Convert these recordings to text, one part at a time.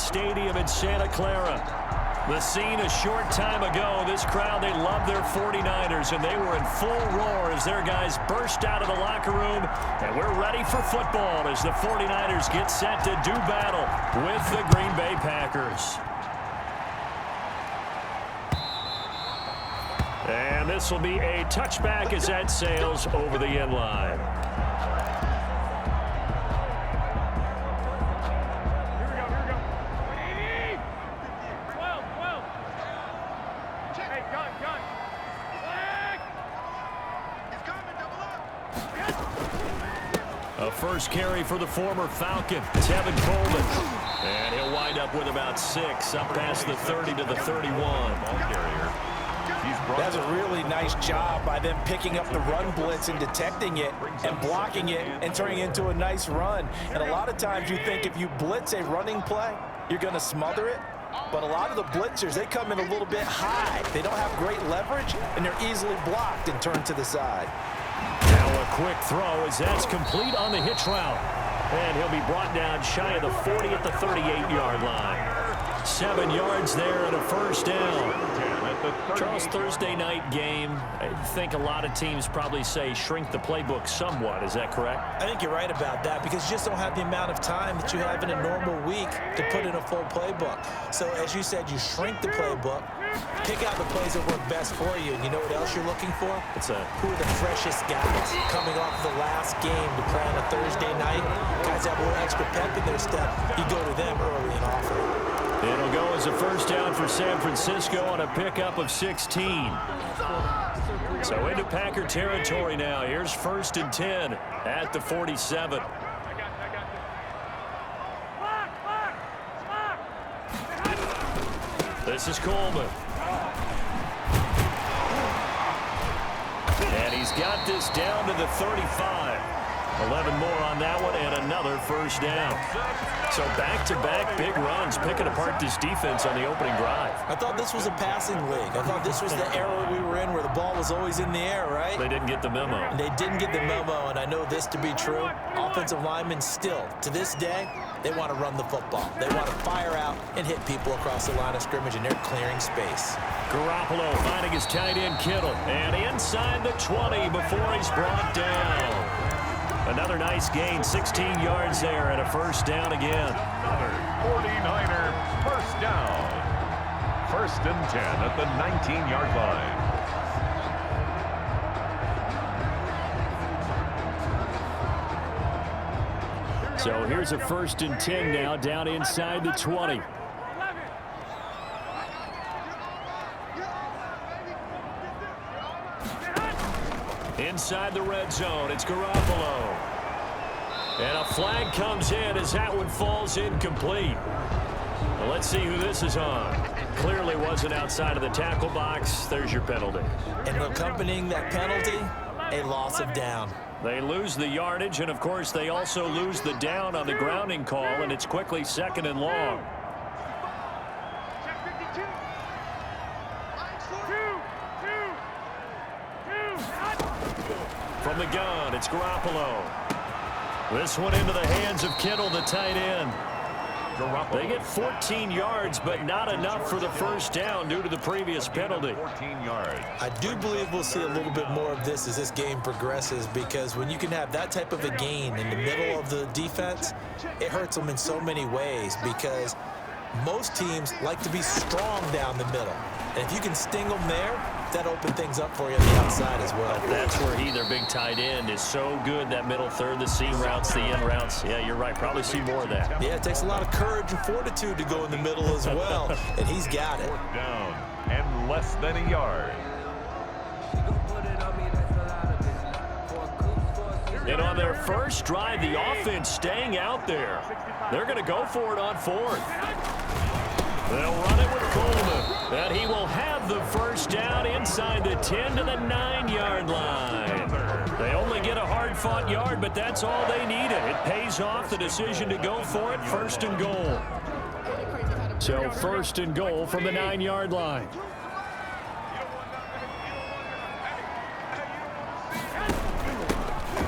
Stadium in Santa Clara. The scene a short time ago. This crowd, they love their 49ers, and they were in full roar as their guys burst out of the locker room. And we're ready for football as the 49ers get set to do battle with the Green Bay Packers. And this will be a touchback as that sails over the end line. A first carry for the former Falcon, Tevin Coleman. And he'll wind up with about 6, up past the 30 to the 31. Ball carrier. That's a really nice job by them picking up the run blitz and detecting it and blocking it and turning it into a nice run. And a lot of times you think if you blitz a running play, you're going to smother it. But a lot of the blitzers, they come in a little bit high. They don't have great leverage, and they're easily blocked and turned to the side. Now a quick throw as that's complete on the hitch route. And he'll be brought down shy of the 40 at the 38-yard line. 7 yards there and a first down. Charles, Thursday night game, I think a lot of teams probably say shrink the playbook somewhat. Is that correct? I think you're right about that because you just don't have the amount of time that you have in a normal week to put in a full playbook. So as you said, you shrink the playbook, pick out the plays that work best for you. And you know what else you're looking for? Who are the freshest guys coming off the last game to play on a Thursday night? Guys that have a little extra pep in their step, you go to them early and often. It'll go as a first down for San Francisco on a pickup of 16. So into Packer territory now. Here's 1st and 10 at the 47. This is Coleman. And he's got this down to the 35. 11 more on that one and another first down. So back-to-back big runs picking apart this defense on the opening drive. I thought this was a passing league. I thought this was the era we were in where the ball was always in the air, right? They didn't get the memo. And they didn't get the memo, and I know this to be true. Offensive linemen still, to this day, they want to run the football. They want to fire out and hit people across the line of scrimmage, and they're clearing space. Garoppolo finding his tight end Kittle. And inside the 20 before he's brought down. Another nice gain, 16 yards there and a first down again. Another 49er first down. 1st and 10 at the 19-yard line. So here's a 1st and 10 now down inside the 20. Inside the red zone, it's Garoppolo. And a flag comes in as that one falls incomplete. Well, let's see who this is on. Clearly wasn't outside of the tackle box. There's your penalty. And accompanying that penalty, a loss of down. They lose the yardage, and of course they also lose the down on the grounding call, and it's quickly 2nd and long. From the gun, it's Garoppolo. This one into the hands of Kittle, the tight end. They get 14 yards, but not enough for the first down due to the previous penalty. 14 yards. I do believe we'll see a little bit more of this as this game progresses because when you can have that type of a gain in the middle of the defense, it hurts them in so many ways because most teams like to be strong down the middle. And if you can sting them there, that opens things up for you on the outside as well. That's where their big tight end, is so good, that middle third, the seam routes, the in routes. Yeah, you're right. Probably see more of that. Yeah, it takes a lot of courage and fortitude to go in the middle as well, and he's got it. Down and less than a yard. And on their first drive, the offense staying out there. They're going to go for it on 4th. They'll run it with Coleman, and he will have the first down inside the 10 to the 9-yard line. They only get a hard-fought yard, but that's all they needed. It pays off the decision to go for it, 1st and goal. So 1st and goal from the 9-yard line.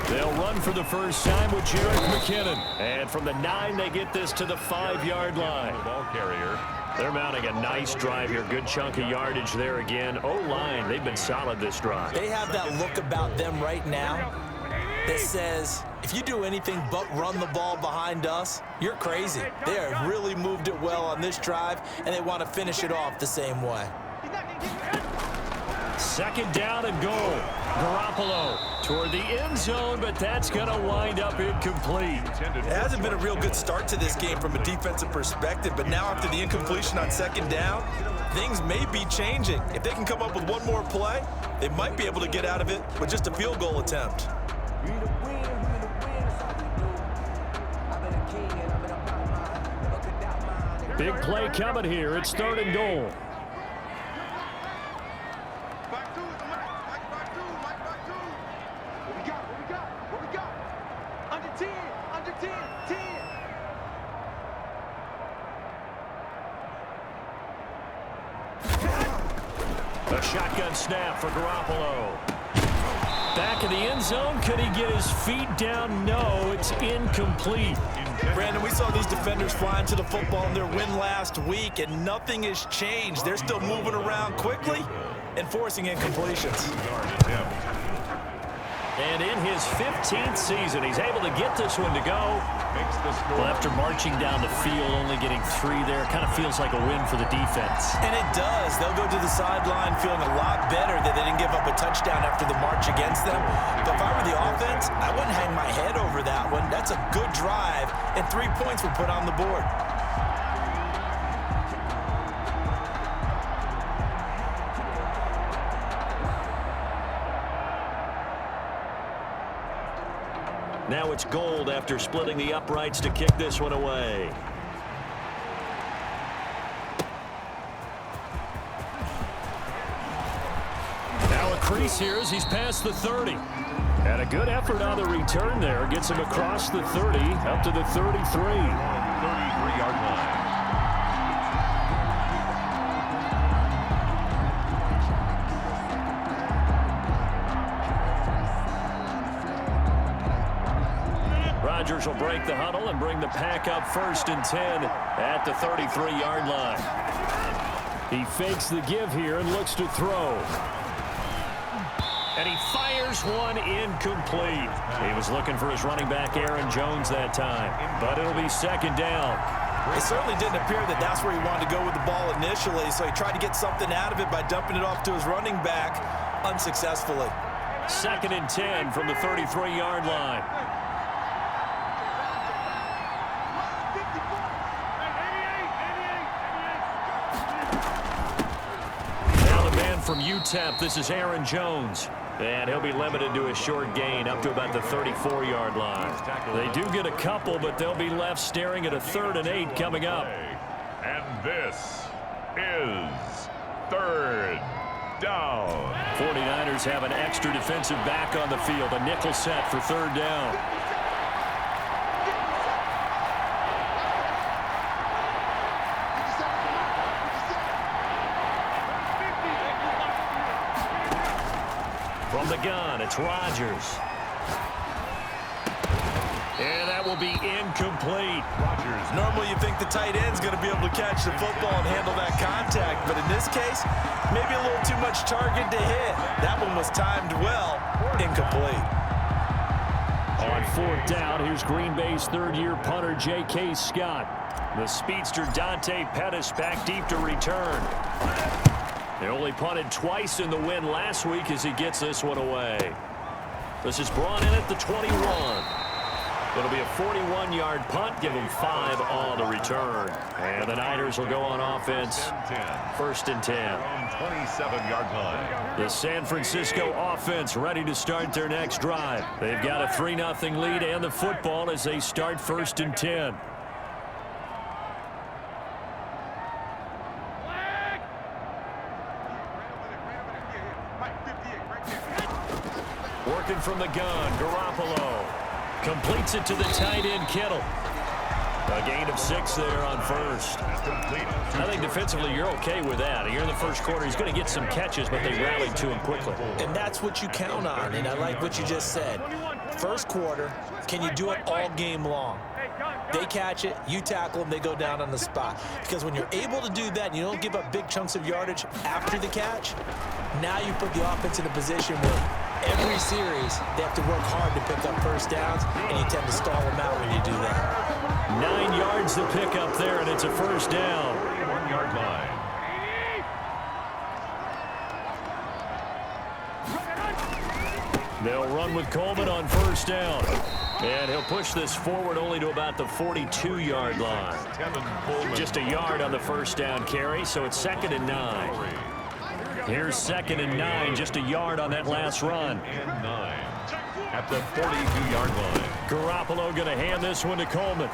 They'll run for the first time with Jarek McKinnon. And from the 9, they get this to the 5-yard line. Ball carrier. They're mounting a nice drive here. Good chunk of yardage there again. O-line, they've been solid this drive. They have that look about them right now that says, if you do anything but run the ball behind us, you're crazy. They have really moved it well on this drive, and they want to finish it off the same way. Second down and goal. Garoppolo toward the end zone, but that's going to wind up incomplete. It hasn't been a real good start to this game from a defensive perspective, but now after the incompletion on second down, things may be changing. If they can come up with one more play, they might be able to get out of it with just a field goal attempt. Big play coming here. It's 3rd and goal. A shotgun snap for Garoppolo. Back in the end zone. Could he get his feet down? No, it's incomplete. Brandon, we saw these defenders flying to the football in their win last week, and nothing has changed. They're still moving around quickly and forcing incompletions. And in his 15th season, he's able to get this one to go. Well, after marching down the field, only getting 3 there, kind of feels like a win for the defense. And it does. They'll go to the sideline feeling a lot better that they didn't give up a touchdown after the march against them. But if I were the offense, I wouldn't hang my head over that one. That's a good drive, and 3 points were put on the board. Now it's Gold after splitting the uprights to kick this one away. Now a crease here as he's past the 30. And a good effort on the return there. Gets him across the 30 up to the 33. 33-yard line. Rodgers will break the huddle and bring the pack up 1st and 10 at the 33-yard line. He fakes the give here and looks to throw. And he fires one incomplete. He was looking for his running back, Aaron Jones, that time. But it'll be 2nd down. It certainly didn't appear that that's where he wanted to go with the ball initially, so he tried to get something out of it by dumping it off to his running back unsuccessfully. 2nd and 10 from the 33-yard line. From UTEP, this is Aaron Jones. And he'll be limited to a short gain up to about the 34-yard line. They do get a couple, but they'll be left staring at a 3rd and 8 coming up. And this is 3rd down. 49ers have an extra defensive back on the field. A nickel set for 3rd down. From the gun, it's Rodgers. And that will be incomplete. Rodgers. Normally you think the tight end's going to be able to catch the football and handle that contact, but in this case, maybe a little too much target to hit. That one was timed well, incomplete. On 4th down, here's Green Bay's 3rd-year punter, J.K. Scott. The speedster Dante Pettis back deep to return. They only punted twice in the win last week as he gets this one away. This is brought in at the 21. It'll be a 41-yard punt. Give them 5 on the return. And the Niners will go on offense. 1st and 10. From 27-yard line. The San Francisco offense ready to start their next drive. They've got a 3-0 lead and the football as they start 1st and 10. Working from the gun, Garoppolo completes it to the tight end, Kittle. A gain of 6 there on 1st. I think defensively you're okay with that. Here in the 1st quarter, he's going to get some catches, but they rallied to him quickly. And that's what you count on, and I like what you just said. first quarter, can you do it all game long? They catch it, you tackle them, they go down on the spot. Because when you're able to do that and you don't give up big chunks of yardage after the catch, now you put the offense in a position where every series they have to work hard to pick up first downs, and you tend to stall them out when you do that. 9 yards to pick up there, and it's a first down. 1-yard line. They'll run with Coleman on first down. And he'll push this forward only to about the 42-yard line. Just a yard on the first down carry, so it's 2nd and 9. Here's 2nd and 9, just a yard on that last run. And 9 at the 42-yard line. Garoppolo going to hand this one to Coleman.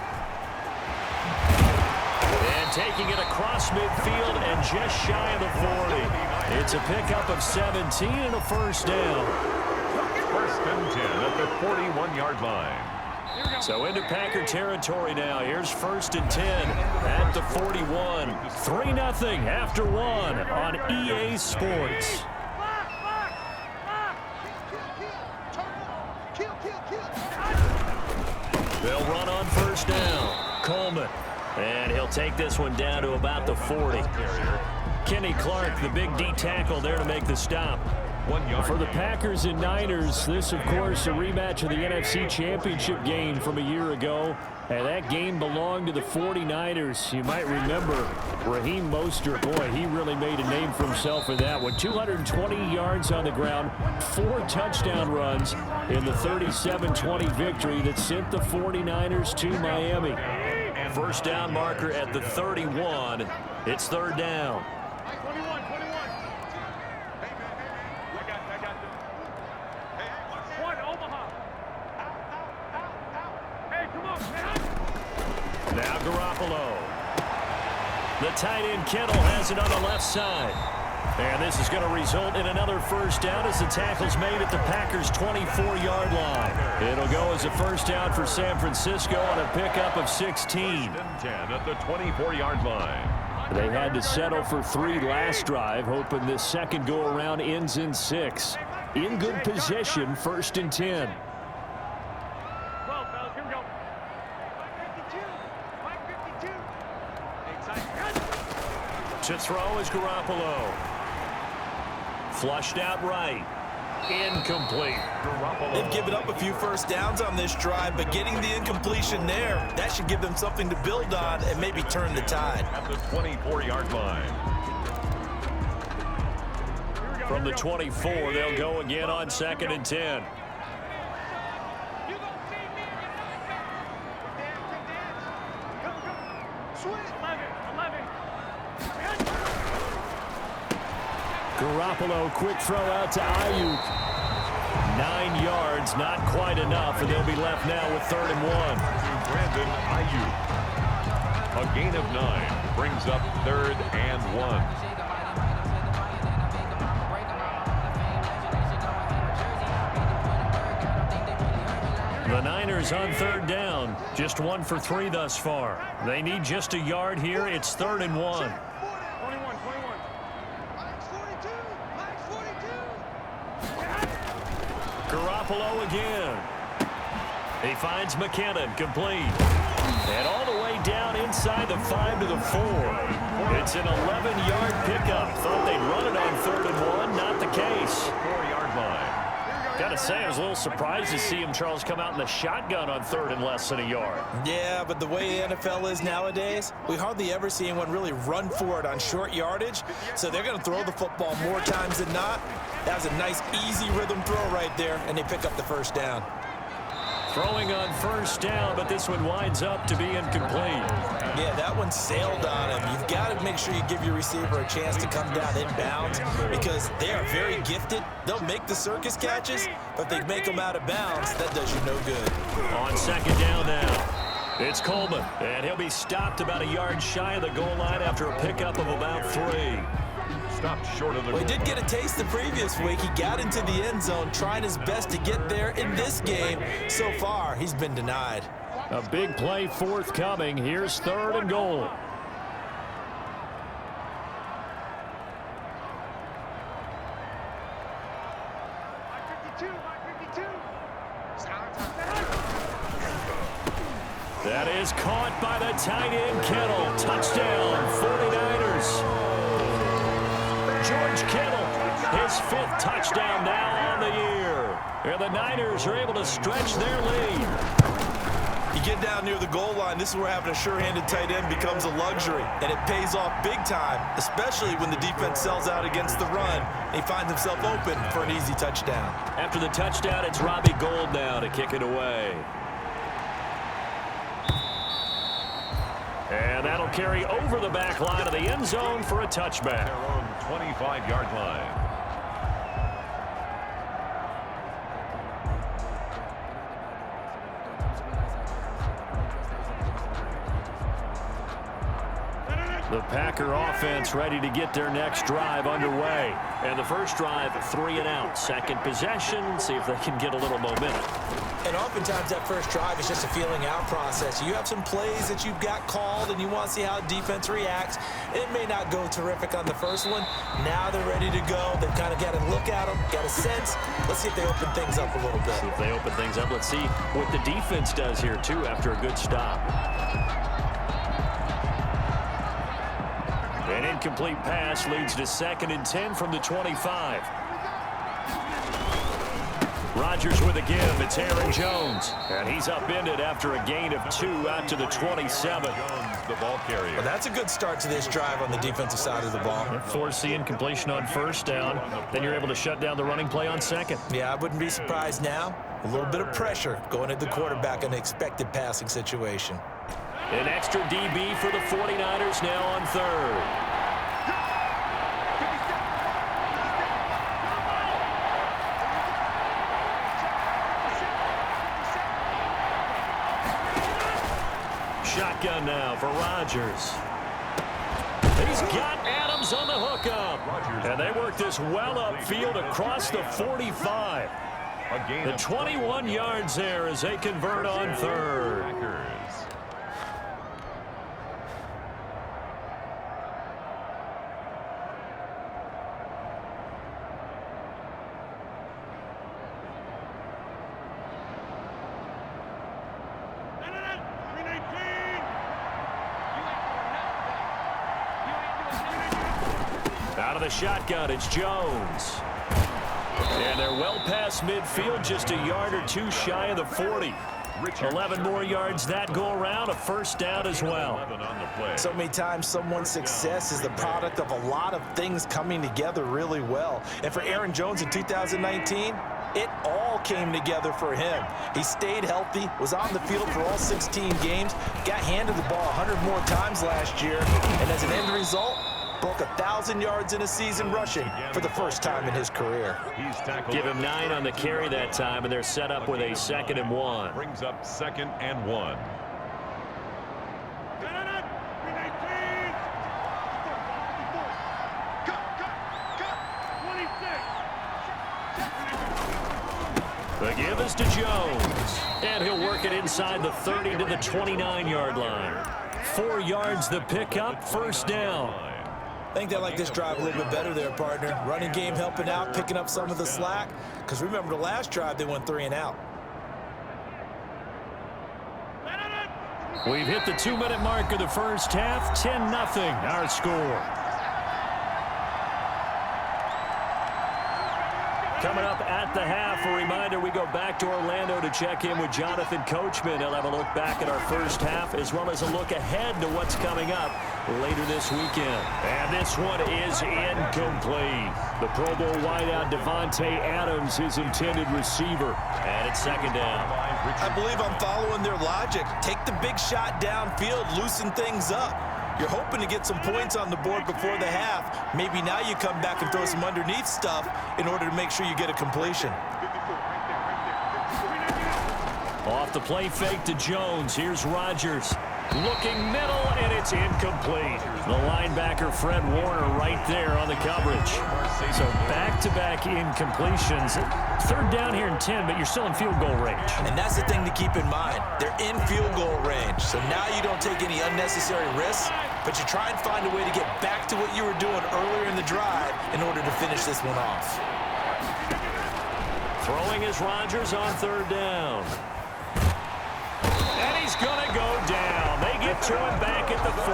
And taking it across midfield and just shy of the 40. It's a pickup of 17 and a first down. 1st and 10 at the 41-yard line. So into Packer territory now. Here's 1st and 10 at the 41. 3-0 after 1 on EA Sports. They'll run on first down. Coleman. And he'll take this one down to about the 40. Kenny Clark, the big D tackle there to make the stop. 1 yard. For the Packers and Niners, this, of course, a rematch of the NFC Championship game from a year ago. And that game belonged to the 49ers. You might remember Raheem Mostert. Boy, he really made a name for himself in that one. 220 yards on the ground, 4 touchdown runs in the 37-20 victory that sent the 49ers to Miami. First down marker at the 31. It's 3rd down. Now Garoppolo. The tight end Kittle has it on the left side. And this is going to result in another first down as the tackle's made at the Packers' 24-yard line. It'll go as a first down for San Francisco on a pickup of 16. 10 at the 24-yard line. They had to settle for 3 last drive, hoping this second go-around ends in 6. In good position, 1st and 10. To throw is Garoppolo. Flushed out right. Incomplete. They've given up a few first downs on this drive, but getting the incompletion there, that should give them something to build on and maybe turn the tide. At the 24-yard line. From the 24, they'll go again on 2nd and 10. Garoppolo, quick throw out to Ayuk. 9 yards, not quite enough, and they'll be left now with 3rd and 1. Brandon Ayuk. A gain of 9 brings up 3rd and 1. The Niners on 3rd down. Just 1 for 3 thus far. They need just a yard here. It's 3rd and 1. Garoppolo again. He finds McKinnon, complete. And all the way down inside the 5 to the 4. It's an 11-yard pickup. Thought they'd run it on 3rd and 1. Not the case. 4-yard line. Gotta say, I was a little surprised to see him, Charles, come out in the shotgun on 3rd and less than a yard. Yeah, but the way the NFL is nowadays, we hardly ever see anyone really run for it on short yardage. So they're going to throw the football more times than not. That was a nice, easy rhythm throw right there, and they pick up the first down. Throwing on first down, but this one winds up to be incomplete. Yeah, that one sailed on him. You've got to make sure you give your receiver a chance to come down inbounds because they are very gifted. They'll make the circus catches, but if they make them out of bounds, that does you no good. On 2nd down now, it's Coleman, and he'll be stopped about a yard shy of the goal line after a pickup of about 3. Stopped short of the Well, he did get a taste the previous week. He got into the end zone, trying his best to get there in this game. So far, he's been denied. A big play forthcoming. Here's 3rd and goal. That is caught by the tight end, Kittle. Touchdown, 49ers. George Kittle, his 5th touchdown now on the year. And the Niners are able to stretch their lead. You get down near the goal line, this is where having a sure-handed tight end becomes a luxury, and it pays off big time, especially when the defense sells out against the run. He finds himself open for an easy touchdown. After the touchdown, it's Robbie Gould now to kick it away. And that'll carry over the back line of the end zone for a touchback. Their own 25-yard line. The Packer offense ready to get their next drive underway. And the first drive, 3 and out. Second possession, see if they can get a little momentum. And oftentimes that first drive is just a feeling out process. You have some plays that you've got called and you want to see how defense reacts. It may not go terrific on the first one. Now they're ready to go. They've kind of got to look at them, got a sense. Let's see if they open things up a little bit. See if they open things up. Let's see what the defense does here, too, after a good stop. An incomplete pass leads to 2nd and 10 from the 25. Rodgers with a give. It's Aaron Jones. And he's upended after a gain of 2 out to the 27. Jones, the ball carrier. Well, that's a good start to this drive on the defensive side of the ball. Force the incompletion on first down. Then you're able to shut down the running play on second. Yeah, I wouldn't be surprised now. A little bit of pressure going at the quarterback in an expected passing situation. An extra DB for the 49ers now on 3rd. Shotgun now for Rodgers. He's got Adams on the hookup. And they work this well upfield across the 45. The 21 yards there as they convert on 3rd. Out of the shotgun, it's Jones. And they're well past midfield, just a yard or 2 shy of the 40. 11 more yards that go around, a first down as well. So many times someone's success is the product of a lot of things coming together really well. And for Aaron Jones in 2019, it all came together for him. He stayed healthy, was on the field for all 16 games, got handed the ball 100 more times last year, and as an end result, broke 1,000 yards in a season rushing for the first time in his career. Give him 9 on the carry that time, and they're set up with a 2nd and 1. Brings up 2nd and 1. The give is to Jones, and he'll work it inside the 30 to the 29-yard line. 4 yards the pickup, first down. I think they like this drive a little bit better there, partner. Running game helping out, picking up some of the slack. Because remember, the last drive, they went 3 and out. We've hit the 2-minute mark of the first half. 10-0 our score. Coming up at the half, a reminder, we go back to Orlando to check in with Jonathan Coachman. He'll have a look back at our first half as well as a look ahead to what's coming up later this weekend. And this one is incomplete. The Pro Bowl wideout Devontae Adams, his intended receiver. And it's 2nd down. I believe I'm following their logic. Take the big shot downfield, loosen things up. You're hoping to get some points on the board before the half. Maybe now you come back and throw some underneath stuff in order to make sure you get a completion. Off the play fake to Jones. Here's Rodgers. Looking middle, and it's incomplete. The linebacker, Fred Warner, right there on the coverage. So back-to-back incompletions. 3rd down here and 10, but you're still in field goal range. And that's the thing to keep in mind. They're in field goal range. So now you don't take any unnecessary risks, but you try and find a way to get back to what you were doing earlier in the drive in order to finish this one off. Throwing is Rodgers on 3rd down. And he's is going to go down. They get to him back at the 40.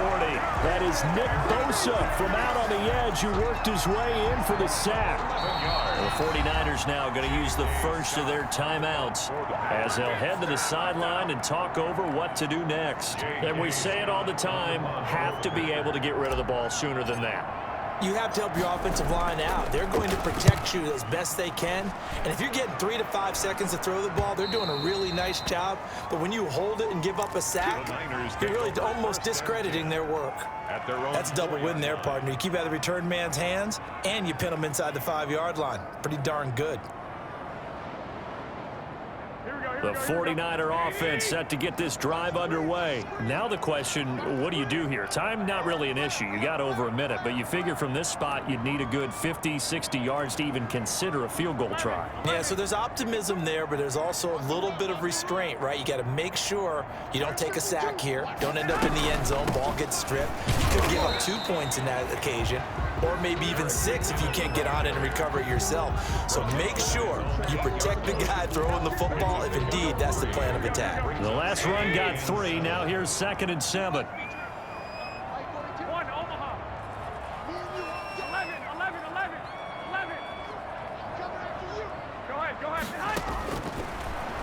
That is Nick Bosa from out on the edge who worked his way in for the sack. The 49ers now going to use the first of their timeouts as they'll head to the sideline and talk over what to do next. And we say it all the time, have to be able to get rid of the ball sooner than that. You have to help your offensive line out. They're going to protect you as best they can. And if you're getting 3 to 5 seconds to throw the ball, they're doing a really nice job. But when you hold it and give up a sack, you're really almost discrediting their work. That's a double win there, partner. You keep out of the return man's hands, and you pin them inside the 5-yard line. Pretty darn good. The 49er offense set to get this drive underway. Now the question, what do you do here? Time not really an issue. You got over a minute, but you figure from this spot you'd need a good 50, 60 yards to even consider a field goal try. Yeah, so there's optimism there, but there's also a little bit of restraint, right? You got to make sure you don't take a sack here. Don't end up in the end zone. Ball gets stripped. You could give up 2 points in that occasion, or maybe even 6 if you can't get on it and recover it yourself. So make sure you protect the guy throwing the football if indeed that's the plan of attack. The last run got 3. Now here's 2nd and 7.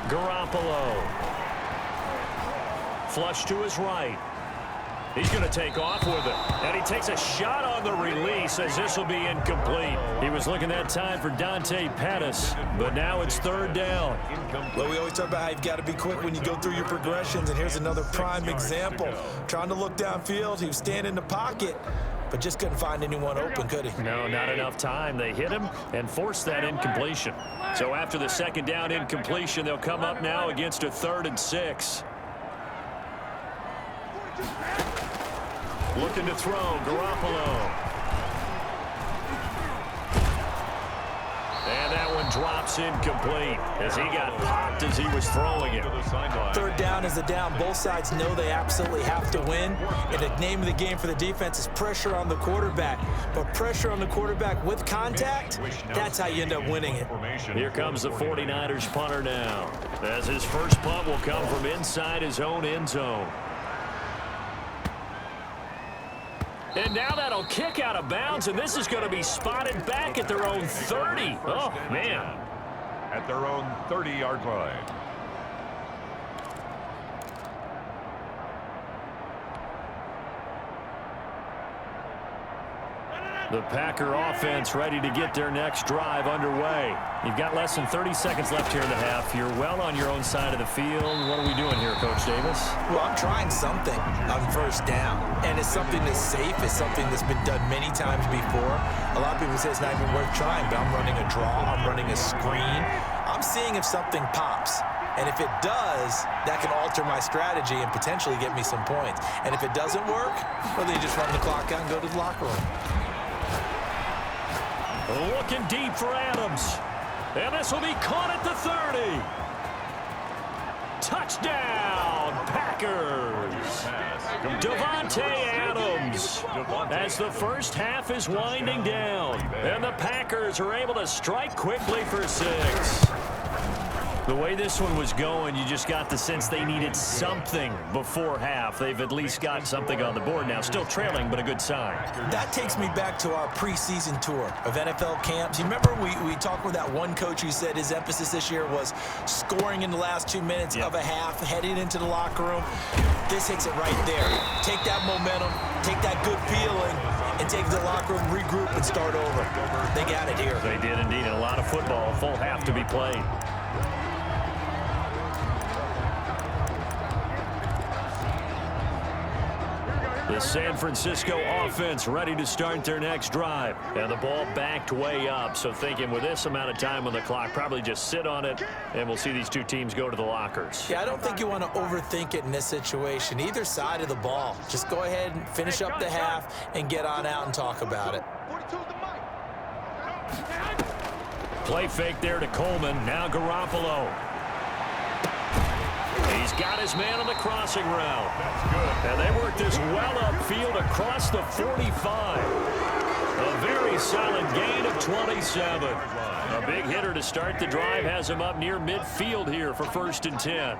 Garoppolo. Flush to his right. He's going to take off with it. And he takes a shot on the release as this will be incomplete. He was looking that time for Dante Pettis, but now it's 3rd down. Well, we always talk about how you've got to be quick when you go through your progressions, and here's another prime example. Trying to look downfield, he was standing in the pocket, but just couldn't find anyone open, could he? No, not enough time. They hit him and forced that incompletion. So after the 2nd down incompletion, they'll come up now against a 3rd and 6. Looking to throw, Garoppolo. And that one drops incomplete as he got popped as he was throwing it. 3rd down is the down. Both sides know they absolutely have to win. And the name of the game for the defense is pressure on the quarterback. But pressure on the quarterback with contact, that's how you end up winning it. Here comes the 49ers punter now, as his first punt will come from inside his own end zone. And now that'll kick out of bounds, and this is going to be spotted back at their own 30. Oh, man. At their own 30-yard line. The Packer offense ready to get their next drive underway. You've got less than 30 seconds left here in the half. You're well on your own side of the field. What are we doing here, Coach Davis? Well, I'm trying something on 1st down, and it's something that's safe. It's something that's been done many times before. A lot of people say it's not even worth trying, but I'm running a draw. I'm running a screen. I'm seeing if something pops. And if it does, that can alter my strategy and potentially get me some points. And if it doesn't work, well, then you just run the clock out and go to the locker room. Looking deep for Adams. And this will be caught at the 30. Touchdown, Packers. Davante Adams. As the first half is winding down. And the Packers are able to strike quickly for 6. The way this one was going, you just got the sense they needed something before half. They've at least got something on the board now. Still trailing, but a good sign. That takes me back to our preseason tour of NFL camps. You remember we talked with that one coach who said his emphasis this year was scoring in the last 2 minutes of a half, heading into the locker room. This hits it right there. Take that momentum, take that good feeling, and take the locker room, regroup, and start over. They got it here. They did indeed, and a lot of football, full half to be played. The San Francisco offense ready to start their next drive. And the ball backed way up. So thinking with this amount of time on the clock, probably just sit on it, and we'll see these two teams go to the lockers. Yeah, I don't think you want to overthink it in this situation. Either side of the ball. Just go ahead and finish up the half and get on out and talk about it. Play fake there to Coleman. Now Garoppolo. He's got his man on the crossing route. That's good. And they work this well upfield across the 45. A very solid gain of 27. A big hitter to start the drive has him up near midfield here for 1st and 10.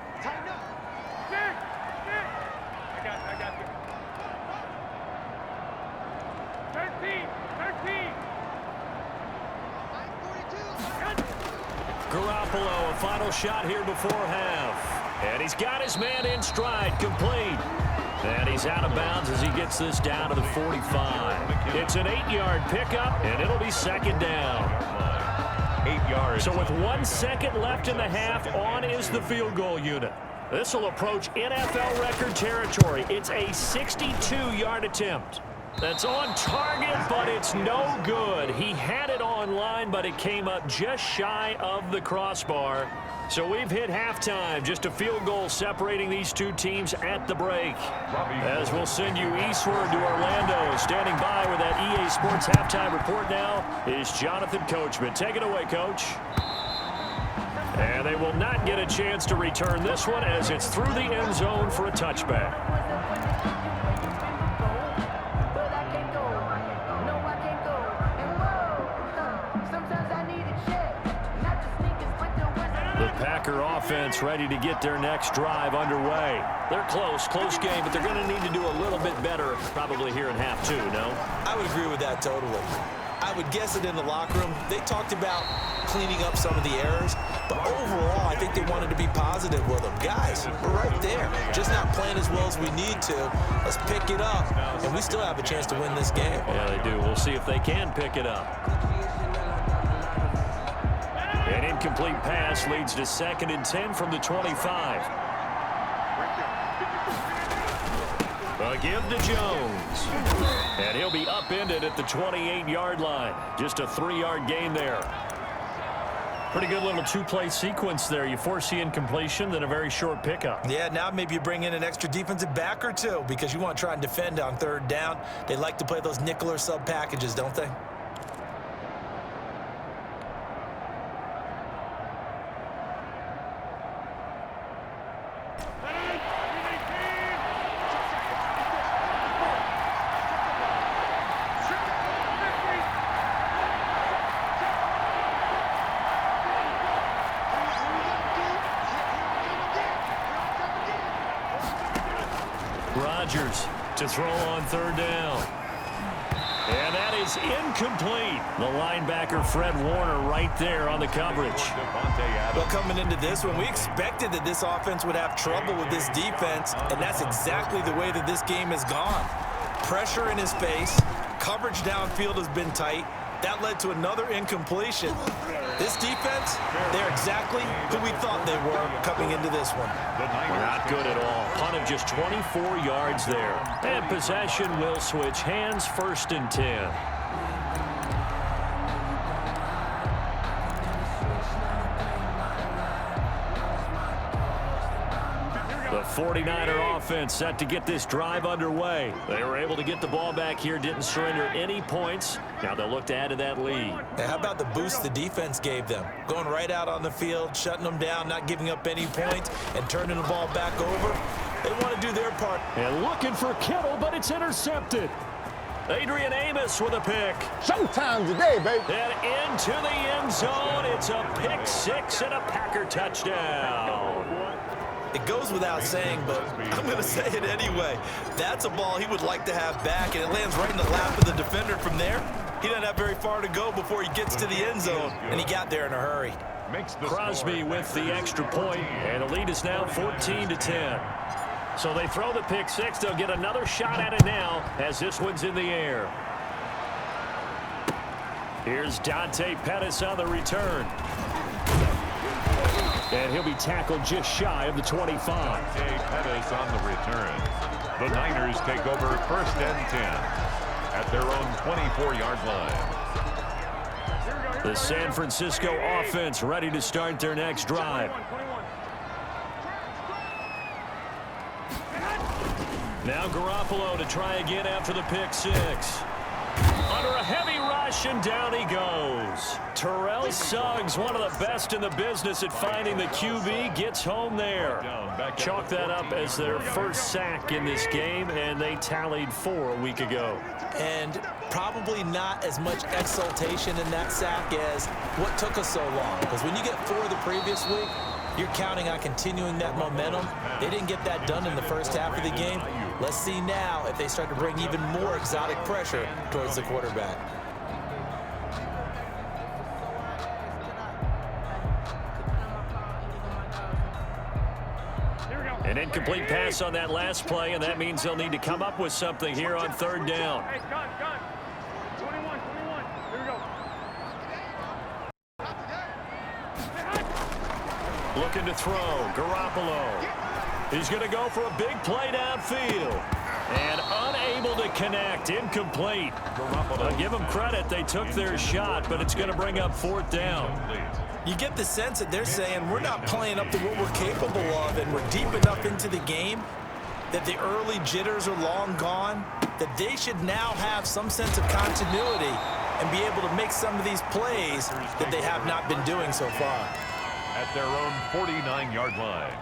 Garoppolo, a final shot here before half. And he's got his man in stride, complete. And he's out of bounds as he gets this down to the 45. It's an 8-yard pickup, and it'll be second down. 8 yards. So with 1 second left in the half, on is the field goal unit. This will approach NFL record territory. It's a 62-yard attempt. That's on target, but it's no good. He had it online, but it came up just shy of the crossbar. So we've hit halftime. Just a field goal separating these two teams at the break. As we'll send you eastward to Orlando. Standing by with that EA Sports halftime report now is Jonathan Coachman. Take it away, Coach. And they will not get a chance to return this one as it's through the end zone for a touchback. Packer offense ready to get their next drive underway. They're close game, but they're going to need to do a little bit better probably here in half two, no? I would agree with that totally. I would guess it in the locker room. They talked about cleaning up some of the errors, but overall, I think they wanted to be positive with them. Guys, we're right there. Just not playing as well as we need to. Let's pick it up, and we still have a chance to win this game. Yeah, they do. We'll see if they can pick it up. An incomplete pass leads to 2nd and 10 from the 25. A give to Jones. And he'll be upended at the 28-yard line. Just a 3-yard gain there. Pretty good little two-play sequence there. You force the incompletion, then a very short pickup. Yeah, now maybe you bring in an extra defensive back or two because you want to try and defend on 3rd down. They like to play those nickel or sub packages, don't they? Rodgers to throw on 3rd down. And that is incomplete. The linebacker, Fred Warner, right there on the coverage. Well, coming into this one, we expected that this offense would have trouble with this defense, and that's exactly the way that this game has gone. Pressure in his face. Coverage downfield has been tight. That led to another incompletion. This defense, they're exactly who we thought they were coming into this one. Not good at all. Punt of just 24 yards there. And possession will switch hands, 1st and 10. The 49er offense set to get this drive underway. They were able to get the ball back here, didn't surrender any points. Now they'll look to add to that lead. Now, how about the boost the defense gave them? Going right out on the field, shutting them down, not giving up any points, and turning the ball back over. They want to do their part. And looking for Kittle, but it's intercepted. Adrian Amos with a pick. Showtime today, baby. And into the end zone. It's a pick 6 and a Packer touchdown. It goes without saying, but I'm going to say it anyway. That's a ball he would like to have back, and it lands right in the lap of the defender from there. He doesn't have very far to go before he gets to the end zone, and he got there in a hurry. Crosby with the extra point, and the lead is now 14-10. So they throw the pick 6. They'll get another shot at it now as this one's in the air. Here's Dante Pettis on the return. And he'll be tackled just shy of the 25. Dante Pettis on the return. The Niners take over 1st and 10 at their own 24-yard line. The San Francisco offense ready to start their next drive. Now Garoppolo to try again after the pick 6. Under a heavy rush, and down he goes. Terrell Suggs, one of the best in the business at finding the QB, gets home there. Chalk that up as their first sack in this game, and they tallied 4 a week ago. And probably not as much exultation in that sack as what took us so long. Because when you get 4 the previous week, you're counting on continuing that momentum. They didn't get that done in the first half of the game. Let's see now if they start to bring even more exotic pressure towards the quarterback. An incomplete pass on that last play, and that means they'll need to come up with something here on third down. Hey, gun. 21. Here we go. Looking to throw. Garoppolo. He's going to go for a big play downfield. And unable to connect. Incomplete. I'll give them credit. They took their shot, but it's going to bring up fourth down. You get the sense that they're saying we're not playing up to what we're capable of, and we're deep enough into the game that the early jitters are long gone, that they should now have some sense of continuity and be able to make some of these plays that they have not been doing so far. At their own 49-yard line.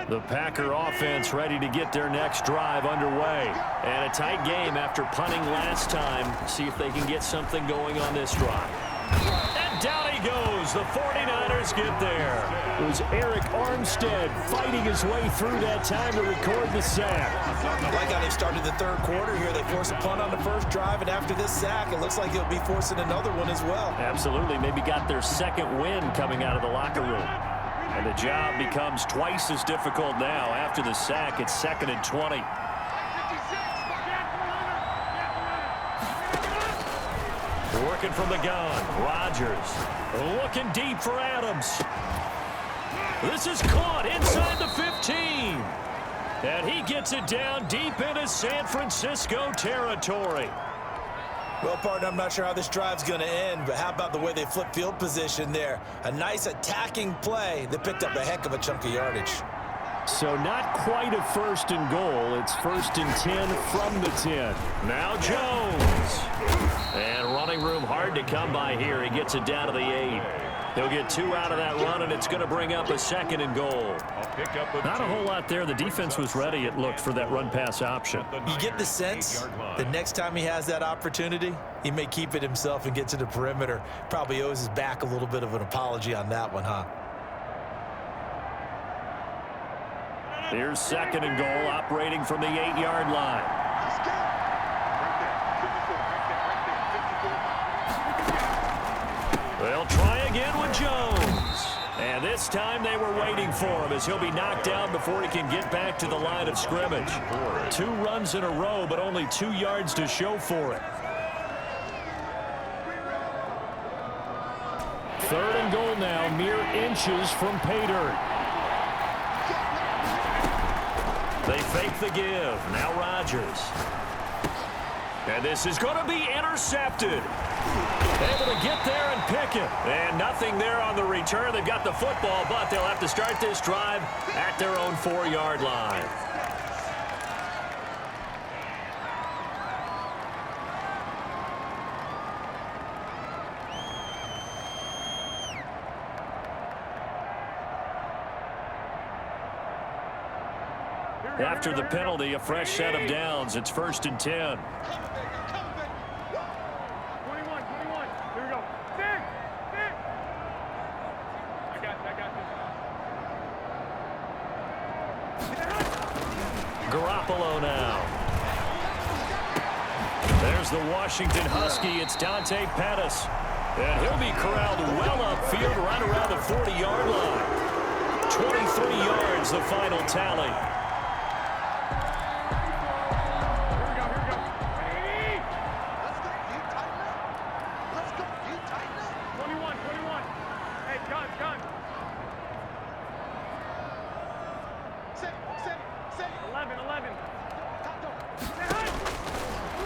The Packer offense ready to get their next drive underway. And a tight game after punting last time. See if they can get something going on this drive. And down he goes. The 49ers get there. It was Eric Armstead fighting his way through that time to record the sack. I like how they started the third quarter here. They forced a punt on the first drive, and after this sack, it looks like they'll be forcing another one as well. Absolutely. Maybe got their second win coming out of the locker room. And the job becomes twice as difficult now. After the sack, it's 2nd and 20. Working from the gun. Rodgers looking deep for Adams. This is caught inside the 15. And he gets it down deep into San Francisco territory. Well, partner, I'm not sure how this drive's going to end, but how about the way they flip field position there? A nice attacking play that picked up a heck of a chunk of yardage. So not quite a 1st and goal. It's 1st and 10 from the 10. Now Jones. And running room hard to come by here. He gets it down to the 8. He'll get 2 out of that run, and it's going to bring up a 2nd and goal. Not a whole lot there. The defense was ready, it looked, for that run-pass option. You get the sense the next time he has that opportunity, he may keep it himself and get to the perimeter. Probably owes his back a little bit of an apology on that one, huh? Here's 2nd and goal, operating from the 8-yard line. They'll try again with Jones. And this time they were waiting for him as he'll be knocked down before he can get back to the line of scrimmage. 2 runs in a row, but only 2 yards to show for it. 3rd and goal now, mere inches from pay dirt. They fake the give. Now Rodgers. And this is going to be intercepted. Able to get there and pick it. And nothing there on the return. They've got the football, but they'll have to start this drive at their own 4-yard line. After the penalty, a fresh set of downs. It's 1st and 10. 21. Here we go. Stick. I got this. Garoppolo now. There's the Washington Husky. It's Dante Pettis. And he'll be corralled well upfield right around the 40-yard line. 23 yards, the final tally.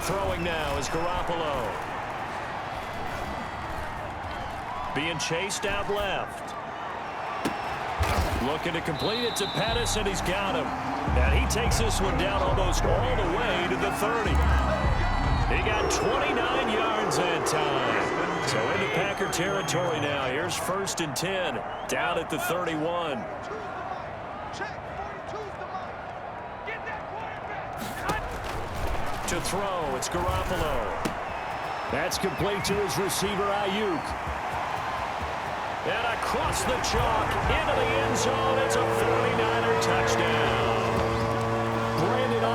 Throwing now is Garoppolo. Being chased out left. Looking to complete it to Pettis, and he's got him. And he takes this one down almost all the way to the 30. He got 29 yards that time. So into Packer territory now. Here's 1st and 10, down at the 31. To throw, it's Garoppolo. That's complete to his receiver, Ayuk. And across the chalk into the end zone. It's a 49er touchdown.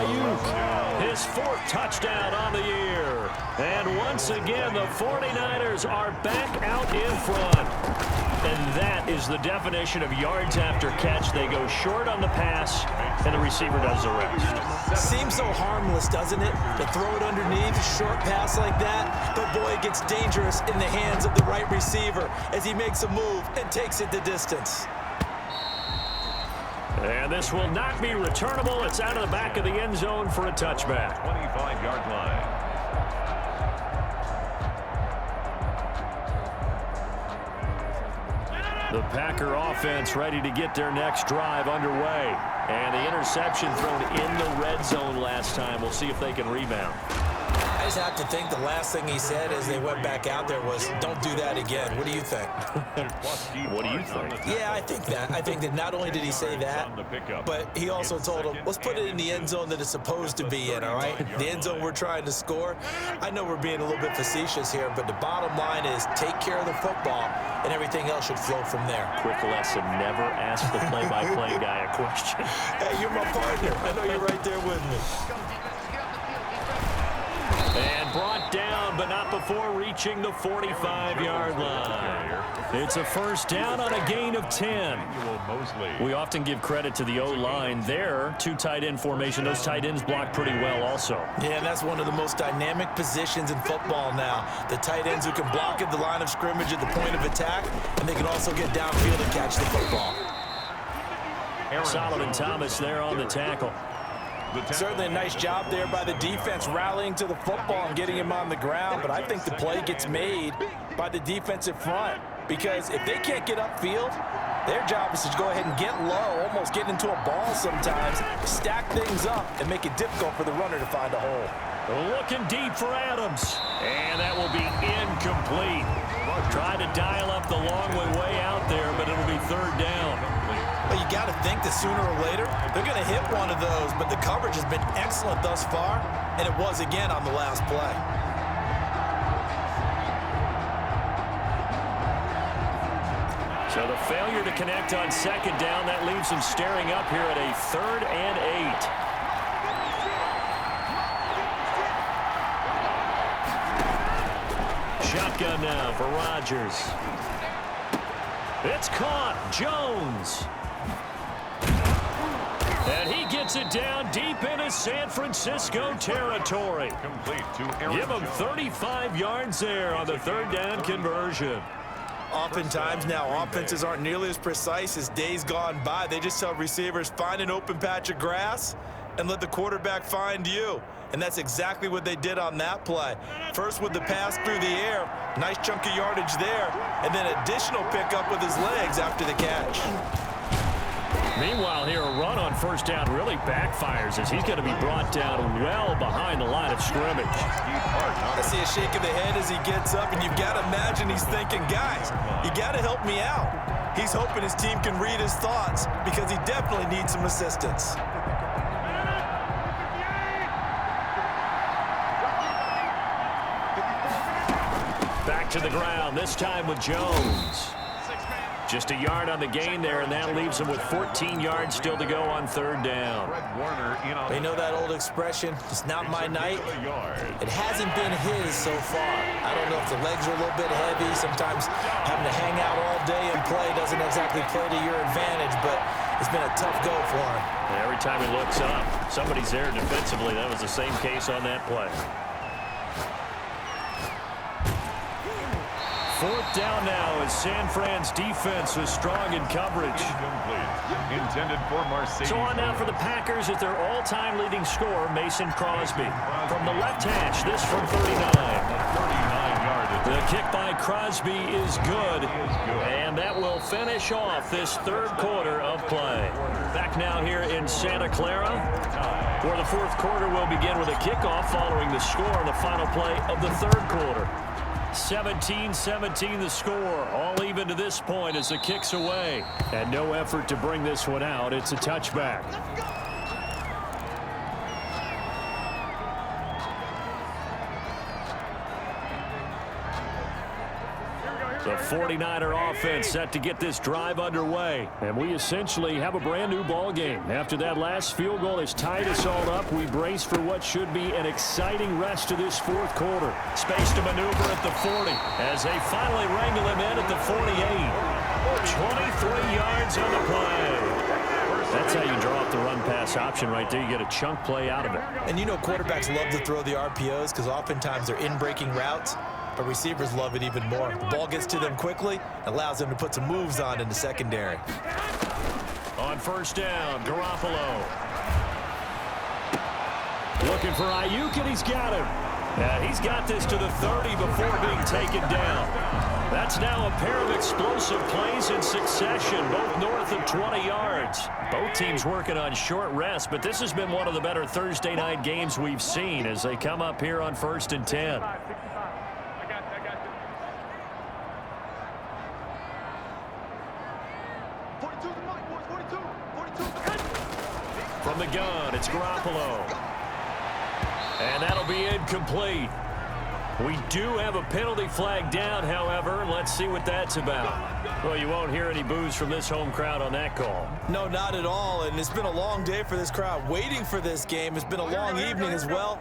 Ayuk. His 4th touchdown on the year. And once again, the 49ers are back out in front. And that is the definition of yards after catch. They go short on the pass, and the receiver does the rest. Seems so harmless, doesn't it? To throw it underneath, a short pass like that. But boy, it gets dangerous in the hands of the right receiver as he makes a move and takes it the distance. And this will not be returnable. It's out of the back of the end zone for a touchback. 25-yard line. The Packer offense ready to get their next drive underway. And the interception thrown in the red zone last time. We'll see if they can rebound. I just have to think the last thing he said as they went back out there was, don't do that again. What do you think? What do you think? Yeah, I think that. I think that not only did he say that, but he also told him, let's put it in the end zone that it's supposed to be in, all right? The end zone we're trying to score. I know we're being a little bit facetious here, but the bottom line is take care of the football, and everything else should flow from there. Quick lesson, never ask the play-by-play guy a question. Hey, you're my partner. I know you're right there with me. And brought down, but not before reaching the 45-yard line. It's a first down on a gain of 10. We often give credit to the O-line there. 2 tight end formation. Those tight ends block pretty well also. Yeah, and that's one of the most dynamic positions in football now. The tight ends who can block at the line of scrimmage at the point of attack, and they can also get downfield and catch the football. Solomon Thomas there on the tackle. Certainly a nice job there by the defense rallying to the football and getting him on the ground, but I think the play gets made by the defensive front because if they can't get upfield, their job is to go ahead and get low, almost get into a ball sometimes, stack things up, and make it difficult for the runner to find a hole. Looking deep for Adams, and that will be incomplete. Tried to dial up the long way out there, but it'll be 3rd down. Well, you got to think that sooner or later, they're going to hit one of those, but the coverage has been excellent thus far, and it was again on the last play. So the failure to connect on 2nd down, that leaves them staring up here at a 3rd and 8. Shotgun now for Rodgers. It's caught. Jones. And he gets it down deep into San Francisco territory. Give him 35 yards there on the 3rd down conversion. Oftentimes now, offenses aren't nearly as precise as days gone by. They just tell receivers, find an open patch of grass and let the quarterback find you. And that's exactly what they did on that play. First with the pass through the air, nice chunk of yardage there, and then additional pickup with his legs after the catch. Meanwhile, here a run on 1st down really backfires as he's going to be brought down well behind the line of scrimmage. I see a shake of the head as he gets up, and you've got to imagine he's thinking, guys, you got to help me out. He's hoping his team can read his thoughts because he definitely needs some assistance. Back to the ground, this time with Jones. Just a yard on the gain there, and that leaves him with 14 yards still to go on 3rd down. They know that old expression, it's not my night. It hasn't been his so far. I don't know if the legs are a little bit heavy. Sometimes having to hang out all day and play doesn't exactly play to your advantage, but it's been a tough go for him. Every time he looks up, somebody's there defensively. That was the same case on that play. 4th down now as San Fran's defense is strong in coverage. Intended for Marseille. So on now for the Packers at their all-time leading scorer, Mason Crosby. From the left hash, this from 39. The kick by Crosby is good, and that will finish off this 3rd quarter of play. Back now here in Santa Clara, where the 4th quarter will begin with a kickoff following the score on the final play of the 3rd quarter. 17-17 the score, all even to this point as the kick's away. And no effort to bring this one out. It's a touchback. Here we go, here The 49er offense set to get this drive underway. And we essentially have a brand new ball game. After that last field goal has tied us all up, we brace for what should be an exciting rest of this fourth quarter. Space to maneuver at the 40 as they finally wrangle him in at the 48. 23 yards on the play. That's how you draw up the run-pass option right there. You get a chunk play out of it. And you know quarterbacks love to throw the RPOs because oftentimes they're in-breaking routes, but receivers love it even more. The ball gets to them quickly, allows them to put some moves on in the secondary. On first down, Garoppolo. Looking for Ayuk, and he's got him. Yeah, he's got this to the 30 before being taken down. That's now a pair of explosive plays in succession, both north of 20 yards. Both teams working on short rest, but this has been one of the better Thursday night games we've seen as they come up here on 1st and 10. From the gun, it's Garoppolo. And that'll be incomplete. We do have a penalty flag down, however. Let's see what that's about. Well, you won't hear any boos from this home crowd on that call. No, not at all, and it's been a long day for this crowd waiting for this game. It's been a long evening as well.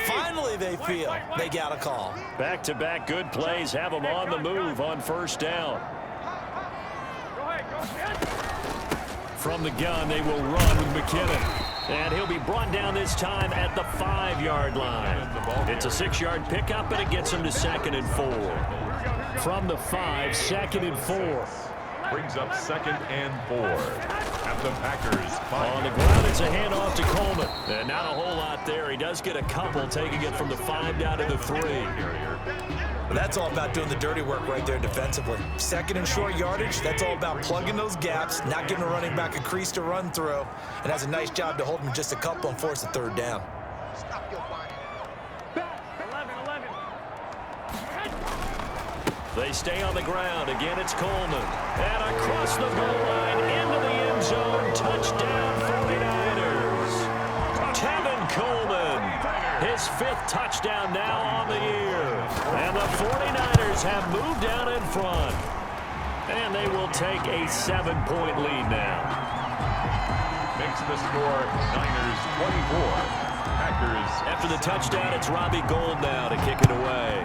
Finally, they feel they got a call. Back-to-back good plays have them on the move on first down. From the gun, they will run with McKinnon. And he'll be brought down this time at the 5-yard line. It's a 6-yard pickup, and it gets him to 2nd and 4. From the 5, 2nd and 4. Brings up 2nd and 4. At the Packers 5. On the ground, it's a handoff to Coleman. And not a whole lot there. He does get a couple, taking it from the 5 down to the 3. That's all about doing the dirty work right there defensively. 2nd and short yardage, that's all about plugging those gaps, not giving a running back a crease to run through, and has a nice job to hold him just a couple and force a 3rd down. They stay on the ground. Again, it's Coleman. And across the goal line into the end zone. Touchdown, 49ers. Tevin Coleman. His 5th touchdown now on the year. And the 49ers have moved down in front. And they will take a 7-point lead now. Makes the score Niners 24. Packers. After the touchdown, it's Robbie Gould now to kick it away.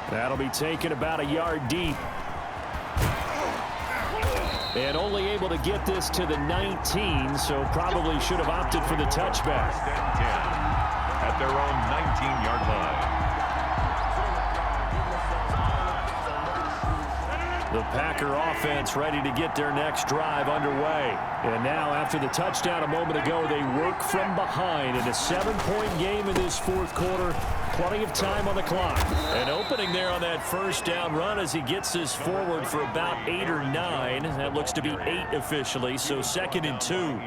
That'll be taken about a yard deep. And only able to get this to the 19, so probably should have opted for the touchback. 1st and 10 at their own 19-yard line. The Packer offense ready to get their next drive underway. And now, after the touchdown a moment ago, they work from behind in a 7-point game in this fourth quarter. Plenty of time on the clock. An opening there on that first down run as he gets this forward for about 8 or 9. That looks to be 8 officially, so 2nd and 2.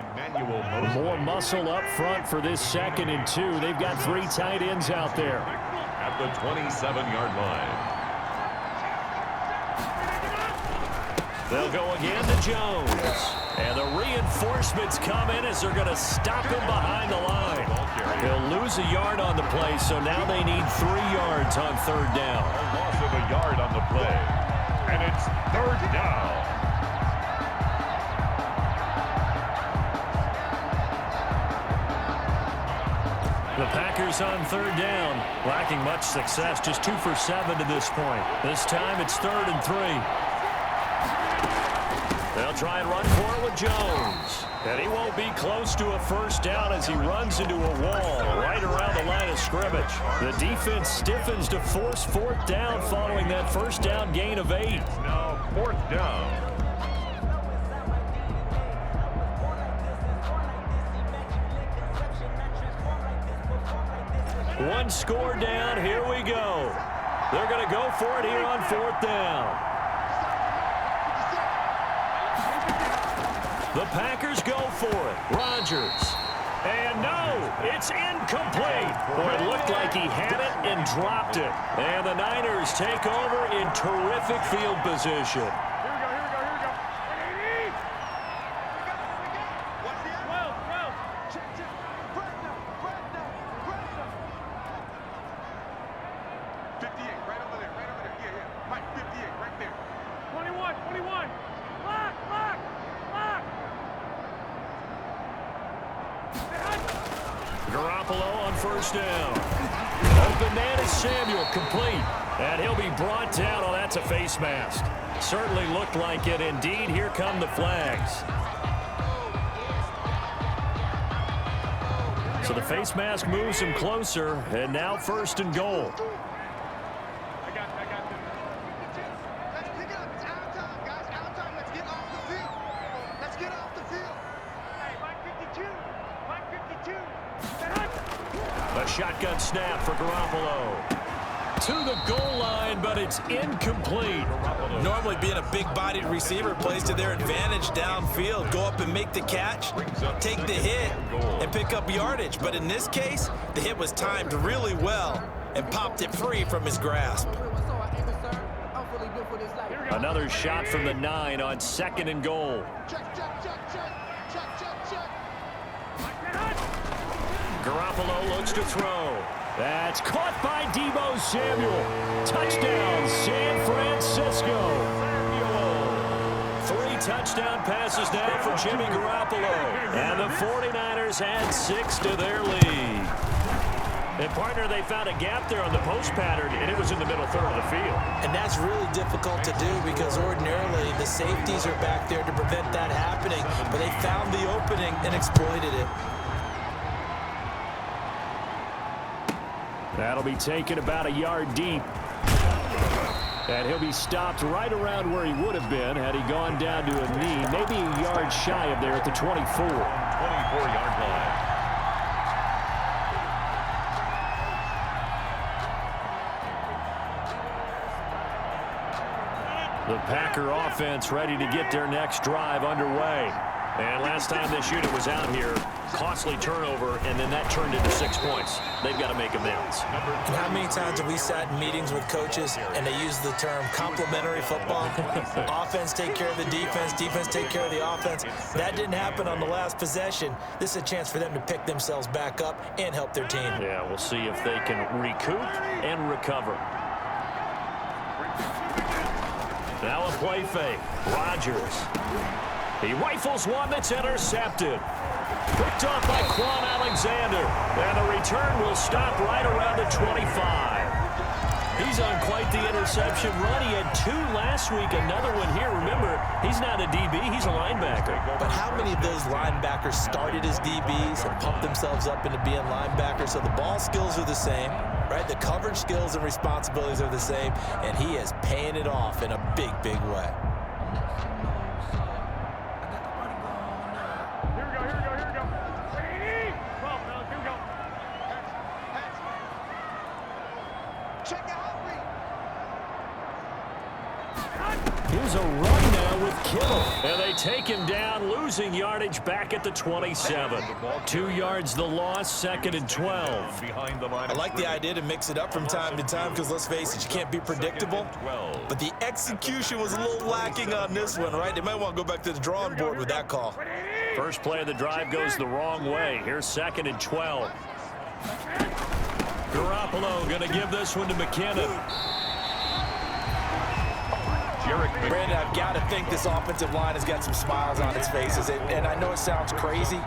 More muscle up front for this 2nd and 2. They've got 3 tight ends out there. At the 27-yard line. They'll go again to Jones. And the reinforcements come in as they're going to stop him behind the line. He'll lose a yard on the play, so now they need 3 yards on 3rd down. A loss of a yard on the play. And it's 3rd down. The Packers on 3rd down, lacking much success, just 2 for 7 to this point. This time it's 3rd and 3. They'll try and run for it with Jones. And he won't be close to a 1st down as he runs into a wall right around the line of scrimmage. The defense stiffens to force 4th down following that 1st down gain of 8. Now 4th down. One score down. Here we go. They're going to go for it here on 4th down. The Packers go for it. Rodgers. And no, it's incomplete. Boy, it looked like he had it and dropped it. And the Niners take over in terrific field position. Garoppolo on first down. Open man is Samuel, complete. And he'll be brought down. Oh, that's a face mask. Certainly looked like it. Indeed, here come the flags. So the face mask moves him closer, and now first and goal. I got this. Let's pick it up. It's out of time, guys. Out of time. Let's get off the field. Let's get off the field. Hey, Mike 52. Mike 52. A shotgun snap for Garoppolo. To the goal line, but it's incomplete. Normally being a big-bodied receiver plays to their advantage downfield. Go up and make the catch, take the hit, and pick up yardage. But in this case, the hit was timed really well and popped it free from his grasp. Another shot from the 9 on second and goal. Check, check, check, check. Check, check, check. Garoppolo looks to throw. That's caught by Deebo Samuel. Touchdown, San Francisco. 3 touchdown passes now for Jimmy Garoppolo. And the 49ers add 6 to their lead. And, partner, they found a gap there on the post pattern, and it was in the middle third of the field. And that's really difficult to do because ordinarily the safeties are back there to prevent that happening. But they found the opening and exploited it. That'll be taken about a yard deep. And he'll be stopped right around where he would have been had he gone down to a knee, maybe a yard shy of there at the 24. 24-yard line. The Packer offense ready to get their next drive underway. And last time this unit was out here, costly turnover, and then that turned into 6 points. They've got to make amends. And how many times have we sat in meetings with coaches and they use the term complementary football? Offense take care of the defense, defense take care of the offense. That didn't happen on the last possession. This is a chance for them to pick themselves back up and help their team. Yeah, we'll see if they can recoup and recover. Now a play fake. Rodgers. He rifles one that's intercepted. Picked off by Quan Alexander. And the return will stop right around the 25. He's on quite the interception run. He had 2 last week, another one here. Remember, he's not a DB, he's a linebacker. But how many of those linebackers started as DBs and pumped themselves up into being linebackers? So the ball skills are the same, right? The coverage skills and responsibilities are the same, and he is paying it off in a big, big way. Here's a run now with Kittle. And they take him down, losing yardage back at the 27. 2 yards the loss, 2nd and 12. I like the idea to mix it up from time to time because, let's face it, you can't be predictable. But the execution was a little lacking on this one, right? They might want to go back to the drawing board with that call. First play of the drive goes the wrong way. Here's 2nd and 12. Garoppolo going to give this one to McKinnon. Brandon, I've got to think this offensive line has got some smiles on its faces. And I know it sounds crazy,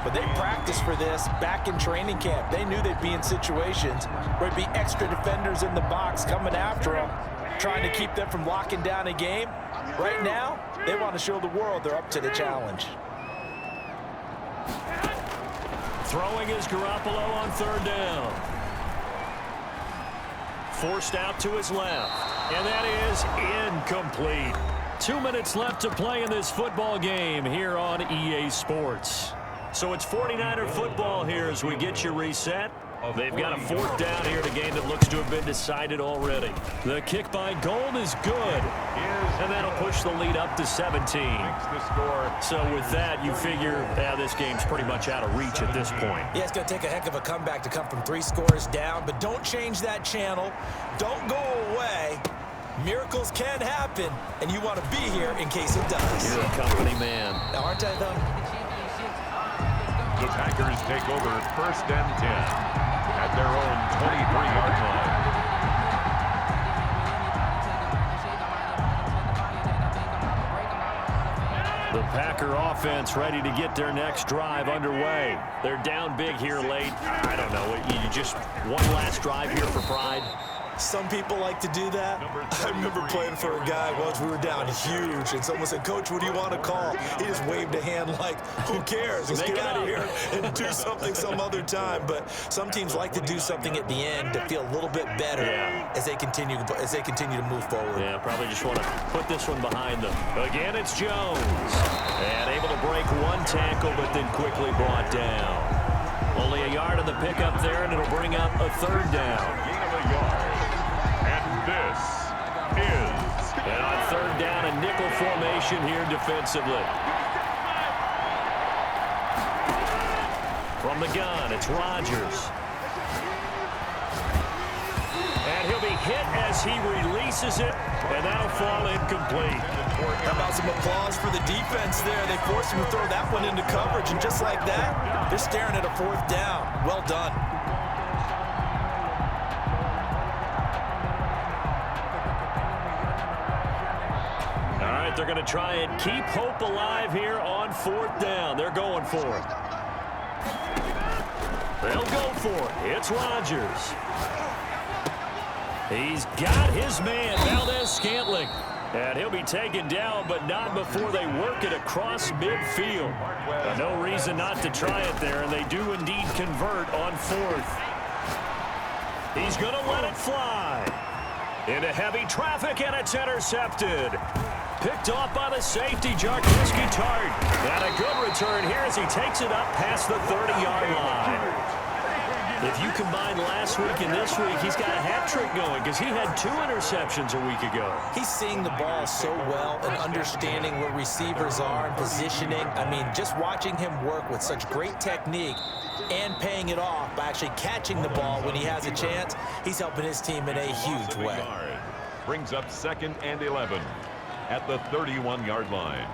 but they practiced for this back in training camp. They knew they'd be in situations where there'd be extra defenders in the box coming after them, trying to keep them from locking down a game. Right now, they want to show the world they're up to the challenge. Throwing is Garoppolo on 3rd down. Forced out to his left. And that is incomplete. 2 minutes left to play in this football game here on EA Sports. So it's 49er football here as we get you reset. They've got a 4th down here in a game that looks to have been decided already. The kick by Gold is good. And that'll push the lead up to 17. So with that, you figure this game's pretty much out of reach at this point. Yeah, it's going to take a heck of a comeback to come from 3 scores down, but don't change that channel. Don't go away. Miracles can happen, and you want to be here in case it does. You're a company man. Aren't I, though? The Packers take over 1st and 10 at their own 23-yard line. The Packer offense ready to get their next drive underway. They're down big here late. I don't know. You just one last drive here for pride. Some people like to do that. I remember playing for a guy once. We were down huge, and someone said, "Coach, what do you want to call?" He just waved a hand like, "Who cares? Let's get out of here and do something some other time." But some teams like to do something at the end to feel a little bit better as they continue to move forward. Yeah, probably just want to put this one behind them. Again, it's Jones, and able to break one tackle, but then quickly brought down. Only a yard on the pickup there, and it'll bring up a third down. Gain of a yard. This is... And on third down, a nickel formation here defensively. From the gun, it's Rodgers. And he'll be hit as he releases it, and that'll fall incomplete. How about some applause for the defense there? They forced him to throw that one into coverage, and just like that, they're staring at a fourth down. Well done. They're going to try and keep hope alive here on fourth down. They're going for it. They'll go for it. It's Rodgers. He's got his man, Valdez-Scantling. And he'll be taken down, but not before they work it across midfield. No reason not to try it there, and they do indeed convert on fourth. He's going to let it fly. Into heavy traffic, and it's intercepted. Picked off by the safety, Jarkiski Tart. And a good return here as he takes it up past the 30-yard line. If you combine last week and this week, he's got a hat trick going because he had 2 interceptions a week ago. He's seeing the ball so well and understanding where receivers are and positioning. I mean, just watching him work with such great technique and paying it off by actually catching the ball when he has a chance, he's helping his team in a huge way. Brings up 2nd and 11. At the 31-yard line.